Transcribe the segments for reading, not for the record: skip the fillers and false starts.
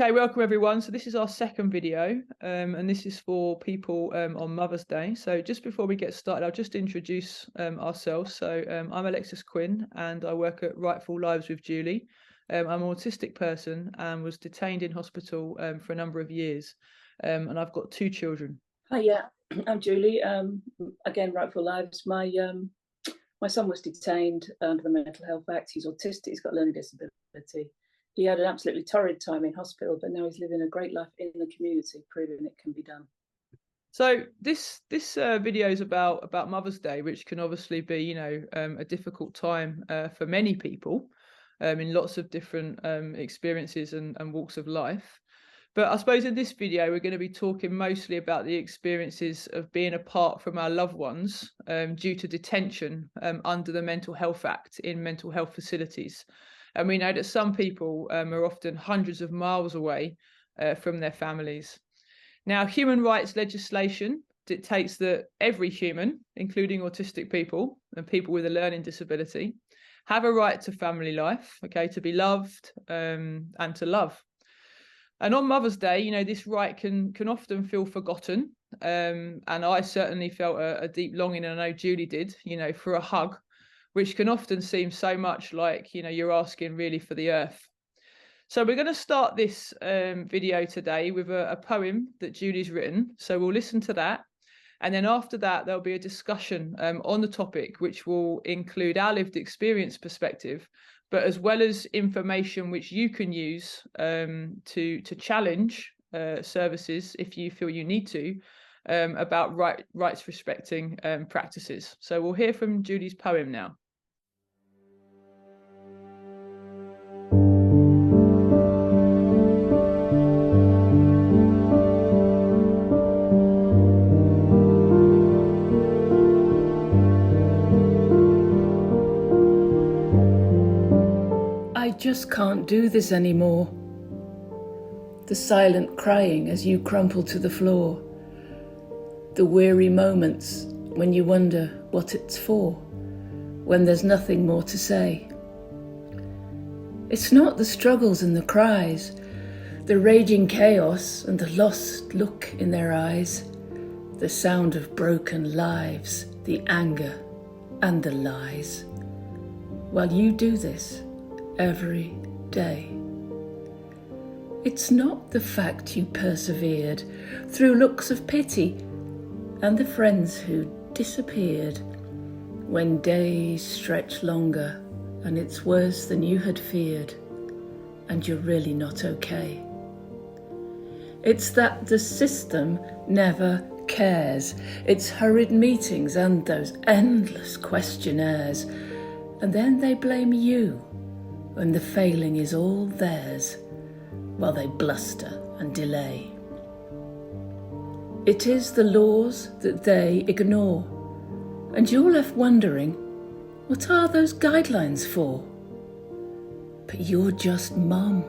Okay, welcome everyone. So this is our second video, and this is for people on Mother's Day. So just before we get started, I'll just introduce ourselves. So I'm Alexis Quinn, and I work at Rightful Lives with Julie. I'm an autistic person and was detained in hospital for a number of years, and I've got two children. Hi, yeah, I'm Julie. Again, Rightful Lives. My son was detained under the Mental Health Act. He's autistic. He's got a learning disability. He had an absolutely torrid time in hospital, but now he's living a great life in the community, proving it can be done. So this video is about Mother's Day, which can obviously be, a difficult time for many people in lots of different experiences and walks of life. But I suppose in this video, we're going to be talking mostly about the experiences of being apart from our loved ones due to detention under the Mental Health Act in mental health facilities. And we know that some people are often hundreds of miles away from their families. Now, human rights legislation dictates that every human, including autistic people and people with a learning disability, have a right to family life, okay, to be loved and to love. And on Mother's Day, this right can often feel forgotten. And I certainly felt a deep longing, and I know Julie did, for a hug, which can often seem so much like, you're asking really for the earth. So we're going to start this video today with a poem that Julie's written. So we'll listen to that. And then after that, there'll be a discussion on the topic, which will include our lived experience perspective, but as well as information which you can use to challenge services if you feel you need to about rights respecting practices. So we'll hear from Julie's poem now. I just can't do this anymore. The silent crying as you crumple to the floor. The weary moments when you wonder what it's for, when there's nothing more to say. It's not the struggles and the cries, the raging chaos and the lost look in their eyes, the sound of broken lives, the anger and the lies. While you do this every day. It's not the fact you persevered through looks of pity and the friends who disappeared when days stretch longer and it's worse than you had feared and you're really not okay. It's that the system never cares. It's hurried meetings and those endless questionnaires, and then they blame you when the failing is all theirs, while they bluster and delay. It is the laws that they ignore, and you're left wondering, what are those guidelines for? But you're just mum,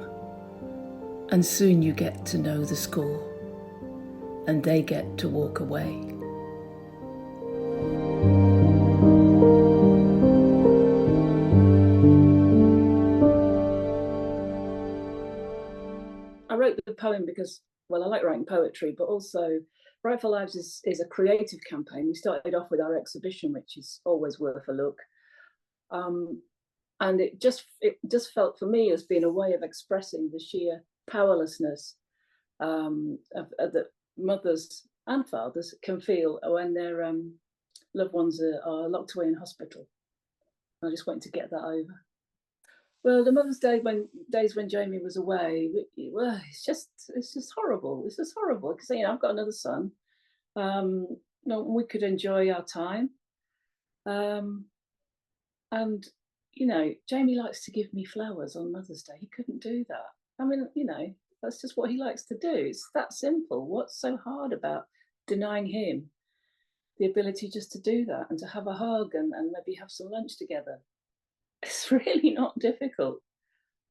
and soon you get to know the score, and they get to walk away. I wrote the poem because, well, I like writing poetry, but also Rightful Lives is a creative campaign. We started off with our exhibition, which is always worth a look. And it just felt for me as being a way of expressing the sheer powerlessness that mothers and fathers can feel when their loved ones are locked away in hospital. I just wanted to get that over. Well, the Mother's Day days when Jamie was away, it's just horrible. It's just horrible because I've got another son. We could enjoy our time, and Jamie likes to give me flowers on Mother's Day. He couldn't do that. I mean, that's just what he likes to do. It's that simple. What's so hard about denying him the ability just to do that and to have a hug and maybe have some lunch together? It's really not difficult.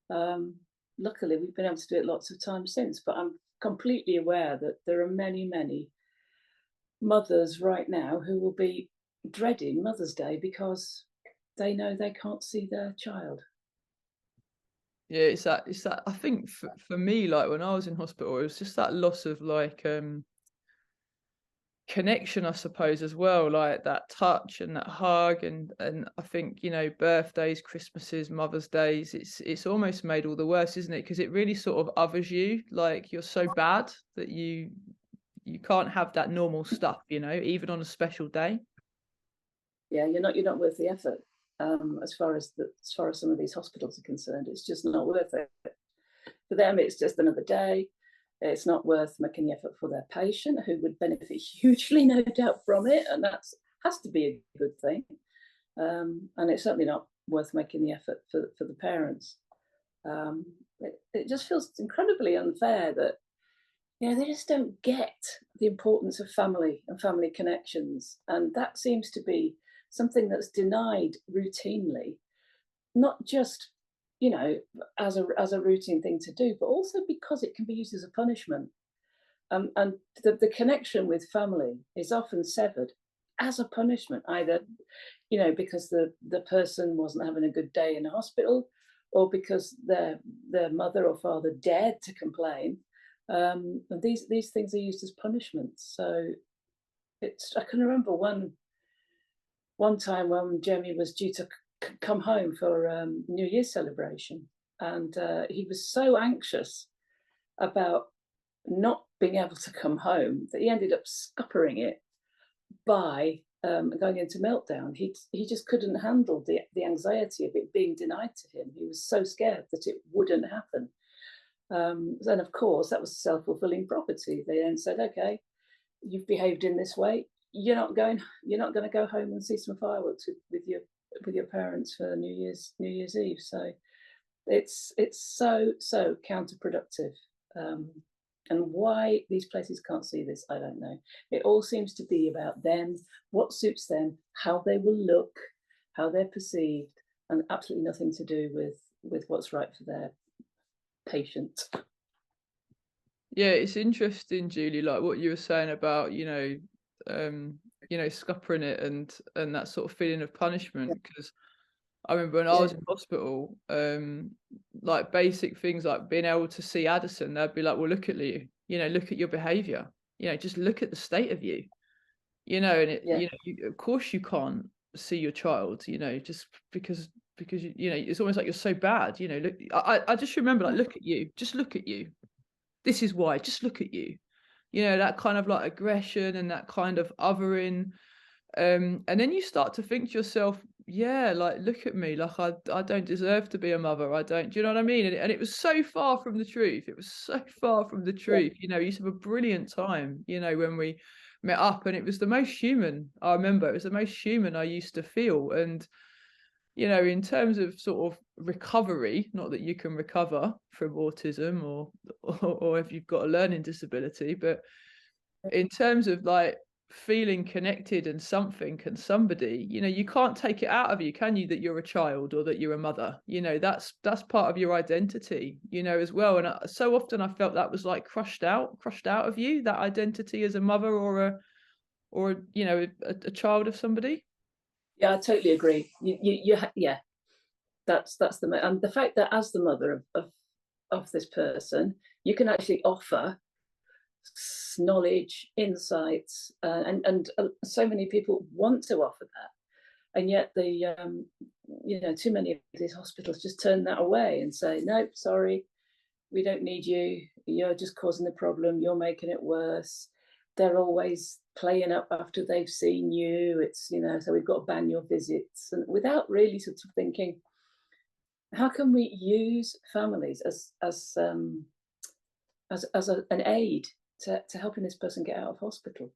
Luckily, we've been able to do it lots of times since, but I'm completely aware that there are many, many mothers right now who will be dreading Mother's Day because they know they can't see their child. Yeah, it's that I think for me, like when I was in hospital, it was just that loss of like connection, I suppose, as well, like that touch and that hug, and I think, birthdays, Christmases, Mother's Days, it's almost made all the worse, isn't it? Because it really sort of others you, like you're so bad that you can't have that normal stuff, even on a special day. Yeah, you're not worth the effort. As far as some of these hospitals are concerned, it's just not worth it. For them, it's just another day. It's not worth making the effort for their patient, who would benefit hugely, no doubt, from it, and that has to be a good thing. And it's certainly not worth making the effort for the parents. Um, it just feels incredibly unfair that they just don't get the importance of family and family connections, and that seems to be something that's denied routinely, not just you know as a routine thing to do, but also because it can be used as a punishment. And the connection with family is often severed as a punishment, either because the person wasn't having a good day in a hospital, or because their mother or father dared to complain. And these things are used as punishments. So I can remember one time when Jeremy was due to come home for New Year's celebration, and he was so anxious about not being able to come home that he ended up scuppering it by going into meltdown. He just couldn't handle the anxiety of it being denied to him. He was so scared that it wouldn't happen. Then, of course, that was self-fulfilling prophecy. They then said, "Okay, you've behaved in this way. You're not going to go home and see some fireworks with your parents for New Year's Eve." So it's so counterproductive. And why these places can't see this, I don't know. It all seems to be about them, what suits them, how they will look, how they're perceived, and absolutely nothing to do with what's right for their patient. Yeah, it's interesting, Julie, like what you were saying about, scuppering it and that sort of feeling of Yeah, punishment. Because I remember when I yeah, was in hospital, like basic things like being able to see Addison, they'd be like, "Well, look at you, look at your behaviour, just look at the state of you, and yeah, of course you can't see your child, just because it's almost like you're so bad, look, I just remember like, look at you, just look at you. This is why, just look at you." That kind of like aggression and that kind of othering. And then you start to think to yourself, yeah, like look at me, like I don't deserve to be a mother. I don't, do you know what I mean? And it was so far from the truth. It was so far from the yeah. truth. We used to have a brilliant time, when we met up, and it was the most human. I remember it was the most human I used to feel. And in terms of sort of recovery, not that you can recover from autism or if you've got a learning disability, but in terms of like feeling connected and something and somebody, you can't take it out of you, can you, that you're a child or that you're a mother? That's part of your identity, as well. And so often I felt that was like crushed out of you, that identity as a mother or a child of somebody. Yeah, I totally agree. Yeah, and the fact that as the mother of this person, you can actually offer knowledge, insights, and so many people want to offer that, and yet too many of these hospitals just turn that away and say, "Nope, sorry, we don't need you. You're just causing the problem. You're making it worse." They're always playing up after they've seen you. So we've got to ban your visits, and without really sort of thinking, how can we use families as an aid to helping this person get out of hospital?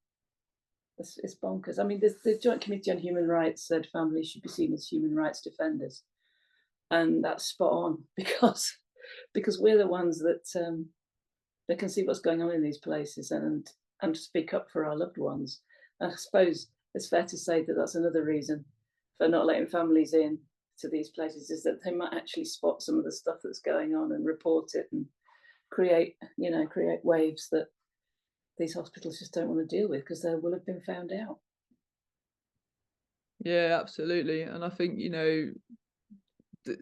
It's bonkers. I mean, the Joint Committee on Human Rights said families should be seen as human rights defenders, and that's spot on because we're the ones that can see what's going on in these places and speak up for our loved ones. And I suppose it's fair to say that that's another reason for not letting families in to these places, is that they might actually spot some of the stuff that's going on and report it and create waves that these hospitals just don't want to deal with because they will have been found out. Yeah, absolutely. And I think, th-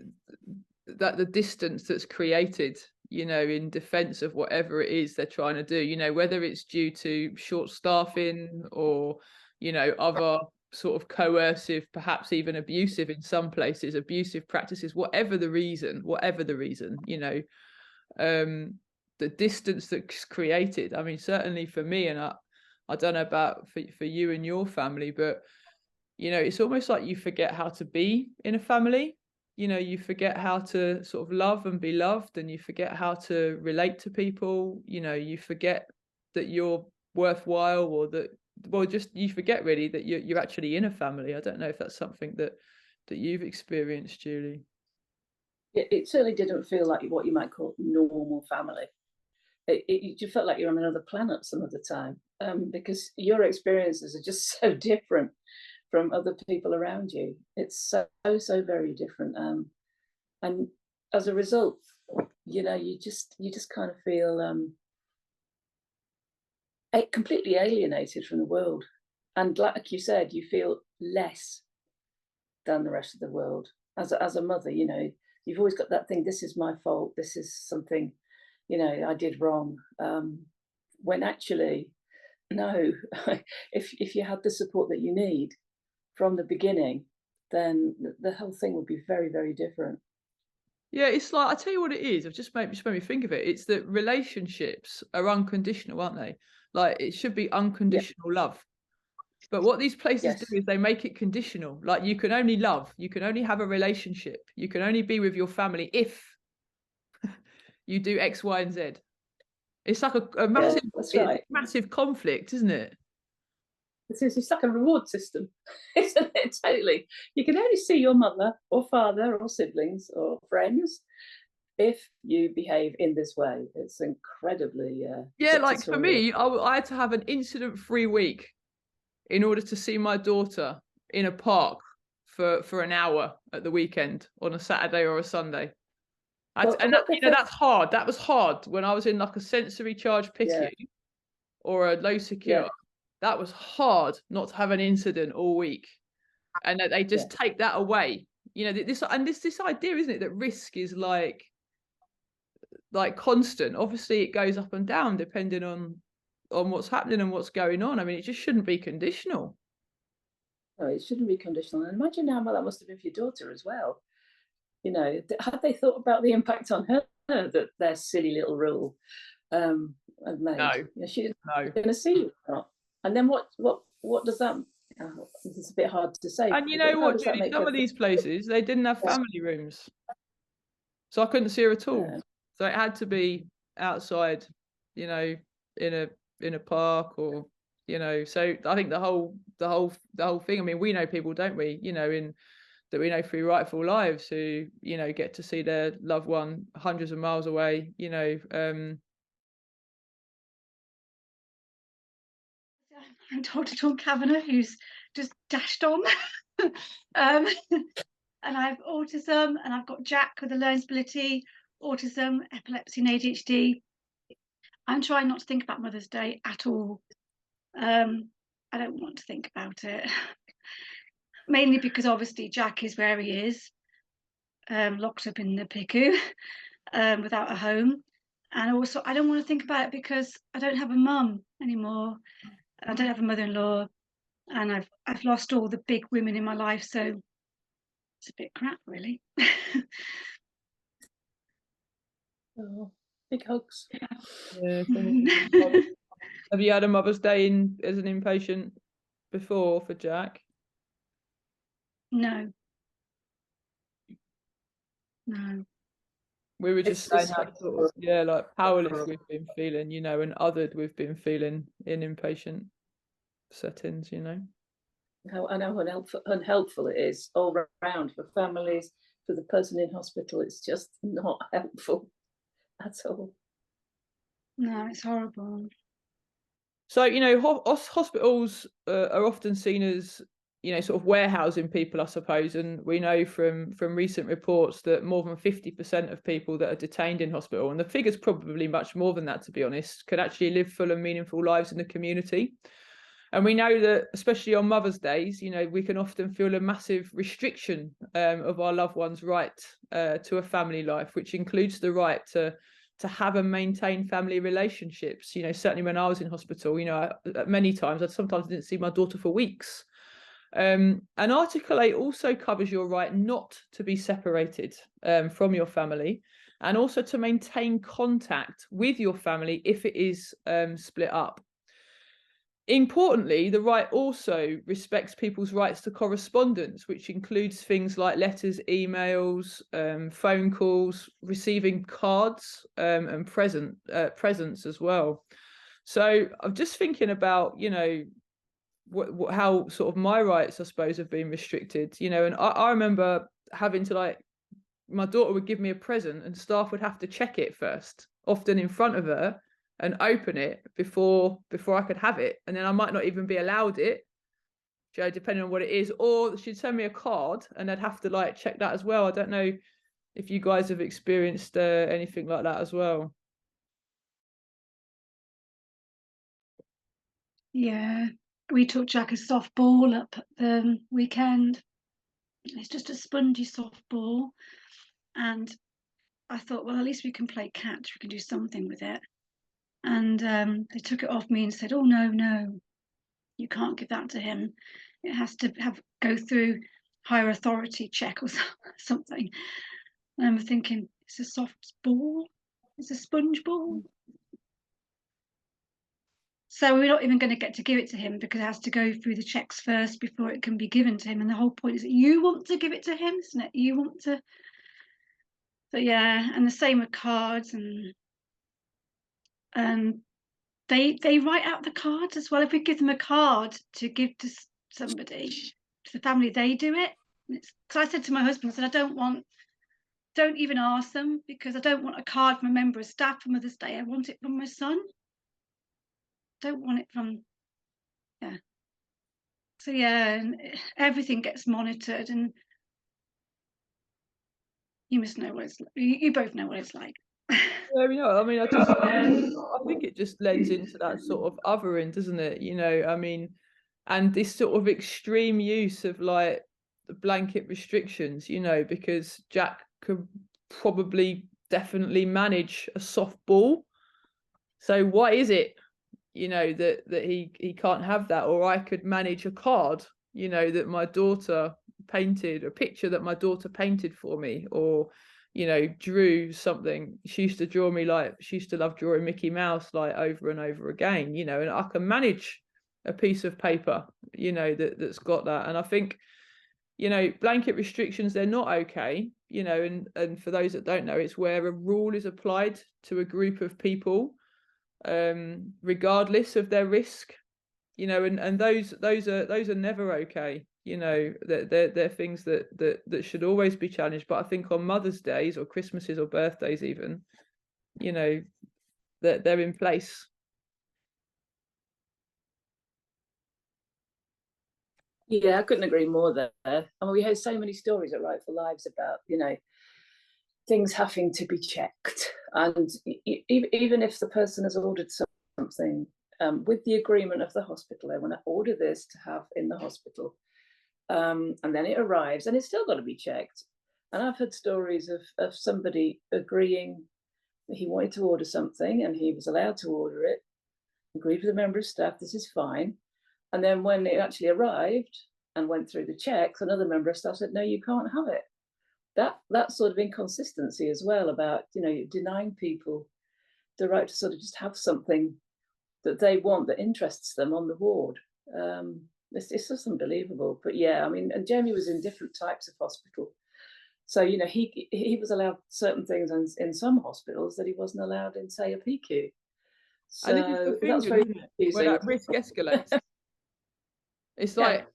that the distance that's created, you know, in defense of whatever it is they're trying to do, you know, whether it's due to short staffing or, you know, other sort of coercive, perhaps even abusive in some places, abusive practices, whatever the reason, you know, the distance that's created. I mean, certainly for me, and I don't know about for you and your family, but you know, it's almost like you forget how to be in a family. You know, you forget how to sort of love and be loved, and you forget how to relate to people. You know, you forget that you're worthwhile, or that, well, just you forget really that you're actually in a family. I don't know if that's something that you've experienced, Julie. It certainly didn't feel like what you might call normal family. You felt like you're on another planet some of the time, because your experiences are just so different from other people around you. It's so very different, and as a result, you know, you just kind of feel completely alienated from the world, and like you said, you feel less than the rest of the world. As a mother, you know, you've always got that thing. This is my fault. This is something, you know, I did wrong. When actually, no. If you had the support that you need from the beginning, then the whole thing would be very, very different. Yeah, it's like, I tell you what it is. I've just made me think of it. It's that relationships are unconditional, aren't they? Like it should be Yeah. unconditional love. But what these places do Yes. is they make it conditional. Like you can only love, you can only have a relationship, you can only be with your family if you do X, Y, and Z. It's like a Yeah. massive, That's it's a right. massive conflict, isn't it? It's like a reward system, isn't it? Totally. You can only see your mother or father or siblings or friends if you behave in this way. It's incredibly Yeah, like for dictatorial. me, I had to have an incident-free week in order to see my daughter in a park for an hour at the weekend on a Saturday or a Sunday. Well, And that, what they you know, found, that's hard. That was hard when I was in like a sensory charge yeah, PICU or a low secure. yeah, That was hard not to have an incident all week, and that they yeah. just take that away. You know, this idea, isn't it, that risk is like constant. Obviously, it goes up and down depending on what's happening and what's going on. I mean, it just shouldn't be conditional. No, it shouldn't be conditional. And imagine how well that must have been for your daughter as well. You know, had they thought about the impact on her that their silly little rule had made? No, You know, she no. going to see you or not. And then what does that? It's a bit hard to say, And you but know how what, does that Julie? make Some her of these places, they didn't have feel? family rooms, so I couldn't see her at all. Yeah, So it had to be outside, you know, in a park, or you know. So I think the whole thing. I mean, we know people, don't we? You know, in that we know through Rightful Lives, who, you know, get to see their loved one hundreds of miles away. You know, I'm Dr. Dawn Kavanagh, who's just dashed on. um, and I have autism, and I've got Jack with a learning disability, autism, epilepsy, and ADHD. I'm trying not to think about Mother's Day at all. I don't want to think about it. Mainly because obviously Jack is where he is, locked up in the PICU, without a home. And also, I don't want to think about it because I don't have a mum anymore. I don't have a mother-in-law, and I've lost all the big women in my life, so it's a bit crap, really. oh, big hugs. yeah. Have you had a Mother's Day as an inpatient before for Jack? No, no. We were just saying It's how sort of, yeah, like powerless we've been feeling, you know, and othered we've been feeling in inpatient settings, you know. how I know how unhelpful it is all round for families, for the person in hospital. It's just not helpful at all. No, it's horrible. So, you know, hospitals are often seen as, you know, sort of warehousing people, I suppose. And we know from recent reports that more than 50% of people that are detained in hospital, and the figure's probably much more than that, to be honest, could actually live full and meaningful lives in the community. And we know that, especially on Mother's Days, you know, we can often feel a massive restriction of our loved one's right to a family life, which includes the right to have and maintain family relationships. You know, certainly when I was in hospital, you know, many times I sometimes didn't see my daughter for weeks. And Article 8 also covers your right not to be separated from your family, and also to maintain contact with your family if it is split up. Importantly, the right also respects people's rights to correspondence, which includes things like letters, emails, phone calls, receiving cards, and presents as well. So I'm just thinking about, you know, how sort of my rights, I suppose, have been restricted, you know, and I remember having to, like, my daughter would give me a present and staff would have to check it first, often in front of her, and open it before I could have it. And then I might not even be allowed it, you know, depending on what it is. Or she'd send me a card and I'd have to, like, check that as well. I don't know if you guys have experienced anything like that as well. Yeah, we took Jack a softball up at the weekend. It's just a spongy softball, and I thought, well, at least we can play catch. We can do something with it. And they took it off me and said, "Oh no, you can't give that to him. It has to go through higher authority check or something." And I'm thinking, it's a soft ball, it's a sponge ball. So we're not even going to get to give it to him because it has to go through the checks first before it can be given to him. And the whole point is that you want to give it to him, isn't it? You want to. So yeah, and the same with cards, and they write out the cards as well. If we give them a card to give to somebody, to the family, they do it. Because I said to my husband, I said, don't even ask them, because I don't want a card from a member of staff for Mother's Day. I want it from my son. Don't want it from, yeah. So yeah, and everything gets monitored, and you must know what it's like. You both know what it's like. Yeah, you know, I mean, I think it just lends into that sort of othering, doesn't it? You know, I mean, and this sort of extreme use of, like, the blanket restrictions, you know, because Jack could probably definitely manage a soft ball. So why is it, you know, that he can't have that? Or I could manage a card, you know, that my daughter painted, a picture that my daughter painted for me, or, you know, drew something. She used to draw me, like, she used to love drawing Mickey Mouse, like, over and over again, you know, and I can manage a piece of paper, you know, that's got that. And I think, you know, blanket restrictions, they're not okay, you know, and for those that don't know, it's where a rule is applied to a group of people, regardless of their risk, you know, and those are never okay, you know. They're things that should always be challenged. But I think on Mother's Days or Christmases or birthdays even, you know, that they're in place. Yeah, I couldn't agree more there. I mean, we hear so many stories at Rightful Lives about, you know, things having to be checked. And even if the person has ordered something with the agreement of the hospital, they want to order this to have in the hospital. And then it arrives and it's still got to be checked. And I've heard stories of somebody agreeing that he wanted to order something and he was allowed to order it, agreed with a member of staff, this is fine. And then when it actually arrived and went through the checks, another member of staff said, no, you can't have it. That sort of inconsistency as well, about, you know, denying people the right to sort of just have something that they want, that interests them on the ward. It's just unbelievable. But yeah, I mean, and Jamie was in different types of hospital. So, you know, he was allowed certain things in some hospitals that he wasn't allowed in, say, a PQ. And this is the So thing, that's very isn't it, where confusing. that risk escalates. It's like,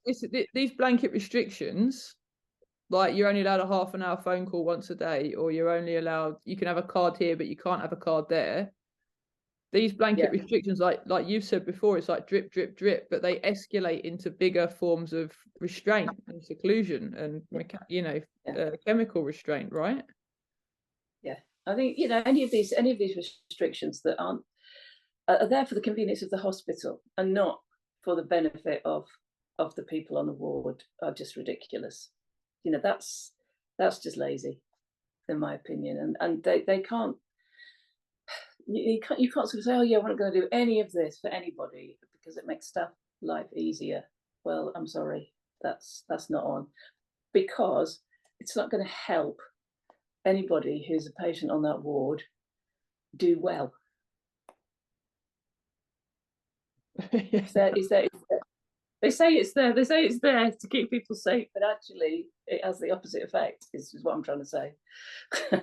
these blanket restrictions, like, you're only allowed a half an hour phone call once a day, or you're only allowed, you can have a card here but you can't have a card there. These blanket restrictions, like you've said before, it's like drip, drip, drip, but they escalate into bigger forms of restraint and seclusion and, you know, chemical restraint, right? Yeah, I think, you know, any of these restrictions that are there for the convenience of the hospital and not for the benefit of the people on the ward are just ridiculous. You know, that's just lazy, in my opinion. And they can't, you can't sort of say, oh yeah, we're not going to do any of this for anybody because it makes staff life easier. Well, I'm sorry, that's not on, because it's not going to help anybody who's a patient on that ward do well. Yeah. They say it's there to keep people safe, but actually it has the opposite effect, is what I'm trying to say.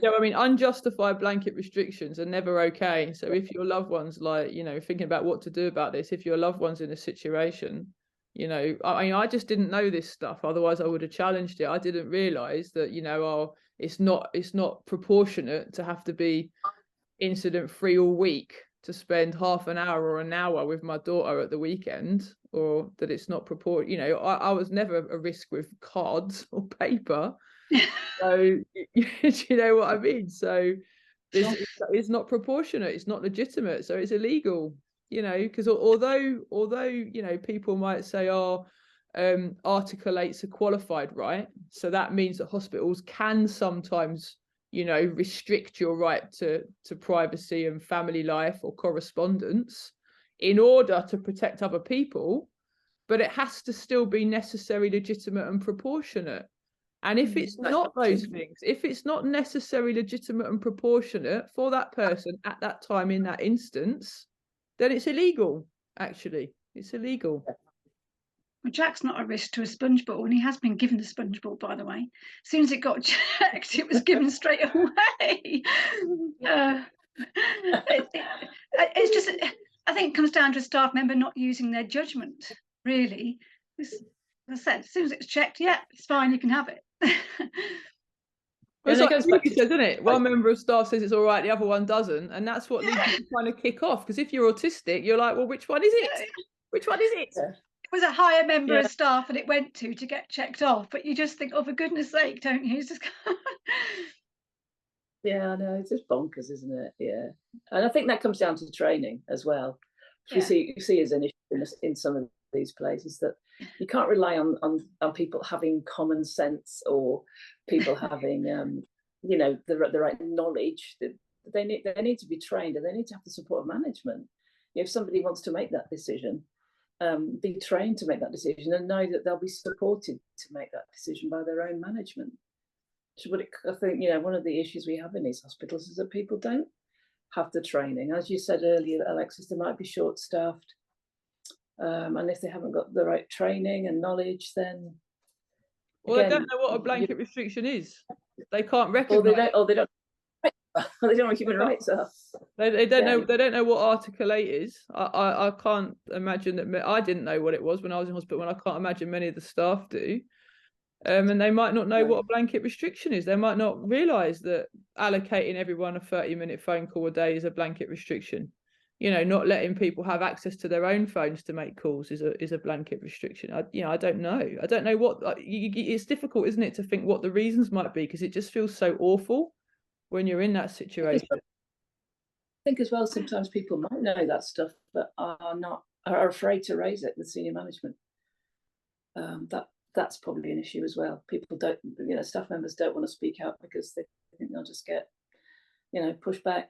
Yeah, I mean, unjustified blanket restrictions are never okay. So if your loved one's like, you know, thinking about what to do about this, if your loved one's in a situation, you know, I mean, I just didn't know this stuff. Otherwise, I would have challenged it. I didn't realize that, you know, oh, it's not proportionate to have to be incident free all week to spend half an hour or an hour with my daughter at the weekend, or that it's not proportionate. You know, I was never a risk with cards or paper. So you know what I mean? So this is not proportionate, it's not legitimate, so it's illegal, you know, because although you know, people might say, oh, Article 8's a qualified right, so that means that hospitals can sometimes, you know, restrict your right to privacy and family life or correspondence in order to protect other people, but it has to still be necessary, legitimate and proportionate. And if it's not those things, if it's not necessary, legitimate and proportionate for that person at that time in that instance, then it's illegal, actually. It's illegal. Well, Jack's not a risk to a sponge ball, and he has been given the sponge ball, by the way. As soon as it got checked, it was given straight away. It's just, I think it comes down to a staff member not using their judgment, really. As I said, as soon as it's checked, yeah, it's fine, you can have it. It's like you said, isn't it? One member of staff says it's all right, the other one doesn't, and that's what leads you to kind of kick off. Because if you're autistic, you're like, well, which one is it? Which one is it? It was a higher member of staff that it went to get checked off, but you just think, oh, for goodness sake, don't you? It's just yeah, I know, it's just bonkers, isn't it? Yeah, and I think that comes down to training as well. You see as an issue in some of these places that you can't rely on people having common sense, or people having you know, the right knowledge. That they need to be trained, and they need to have the support of management. If somebody wants to make that decision, be trained to make that decision, and know that they'll be supported to make that decision by their own management. But I think, you know, one of the issues we have in these hospitals is that people don't have the training. As you said earlier, Alexis, they might be short-staffed, and if they haven't got the right training and knowledge, then well, again, they don't know what a blanket restriction is. They can't recognise. Or they don't. They don't know what human rights are. They don't know. They don't know what Article 8 is. I can't imagine that. I didn't know what it was when I was in hospital, and I can't imagine many of the staff do. And they might not know what a blanket restriction is. They might not realise that allocating everyone a 30-minute phone call a day is a blanket restriction. You know, not letting people have access to their own phones to make calls is a blanket restriction. I don't know. I don't know what. It's difficult, isn't it, to think what the reasons might be, because it just feels so awful when you're in that situation. I think as well, sometimes people might know that stuff, but are afraid to raise it with senior management. That's probably an issue as well. People don't, you know, staff members don't want to speak out because they think they'll just get, you know, pushed back.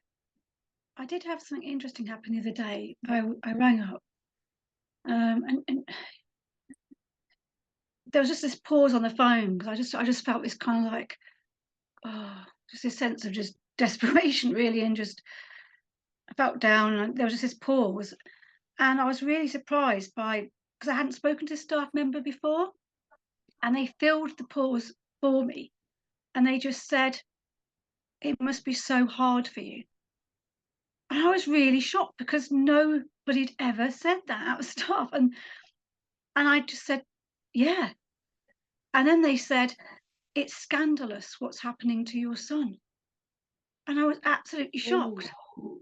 I did have something interesting happen the other day. I rang up, and there was just this pause on the phone, because I just felt this kind of like, just this sense of just desperation, really, and just I felt down, and there was just this pause, and I was really surprised because I hadn't spoken to a staff member before, and they filled the pause for me, and they just said, "It must be so hard for you." And I was really shocked, because nobody'd ever said that out of staff, and I just said, "Yeah." And then they said, "It's scandalous what's happening to your son." And I was absolutely shocked. Ooh.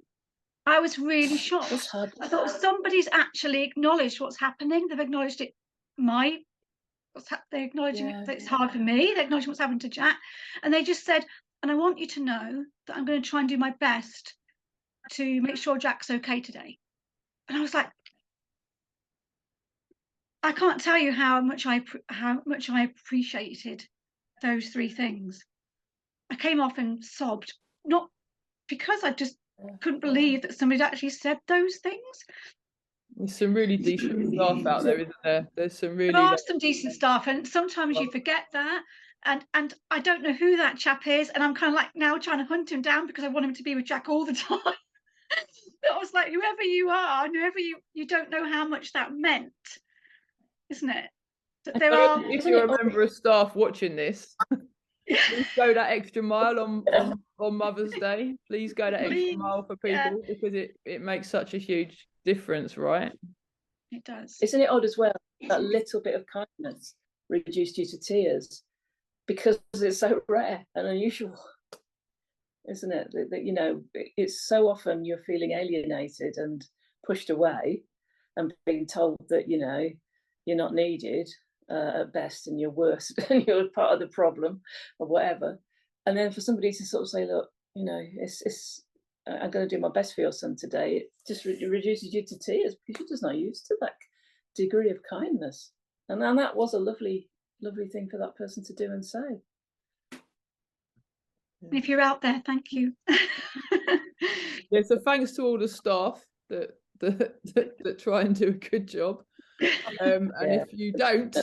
I was really shocked. I thought, somebody's actually acknowledged what's happening. They've acknowledged it. They're acknowledging that it's hard for me. They're acknowledging what's happened to Jack. And they just said, "And I want you to know that I'm going to try and do my best to make sure Jack's okay today." And I was like, I can't tell you how much I appreciated those 3 things. I came off and sobbed, not because I just couldn't believe that somebody'd actually said those things. There's some really decent staff out there, isn't there? There's some There really are some decent staff, and sometimes you forget that. And I don't know who that chap is, and I'm kind of like now trying to hunt him down because I want him to be with Jack all the time. But I was like, whoever you are, and whoever you don't know how much that meant, isn't it? That there are. If you're a member of staff watching this, please go that extra mile on Mother's Day. Please go that extra mile for people, because it makes such a huge difference, right? It does. Isn't it odd as well, that little bit of kindness reduced you to tears, because it's so rare and unusual, isn't it? That, you know, it's so often you're feeling alienated and pushed away and being told that, you know, you're not needed at best, and you're worse and you're part of the problem or whatever. And then for somebody to sort of say, look, you know, I'm going to do my best for your son today, it just reduces you to tears, because you're just not used to that degree of kindness. And that was a lovely thing for that person to do and say. If you're out there, thank you. Yeah, so thanks to all the staff that try and do a good job. And if you don't,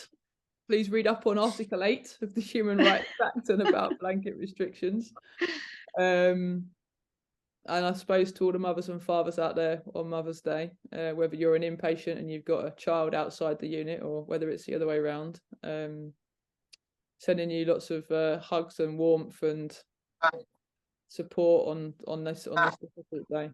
please read up on Article 8 of the Human Rights Act and about blanket restrictions. And I suppose to all the mothers and fathers out there on Mother's Day, whether you're an inpatient and you've got a child outside the unit, or whether it's the other way around, sending you lots of hugs and warmth and support on this difficult day.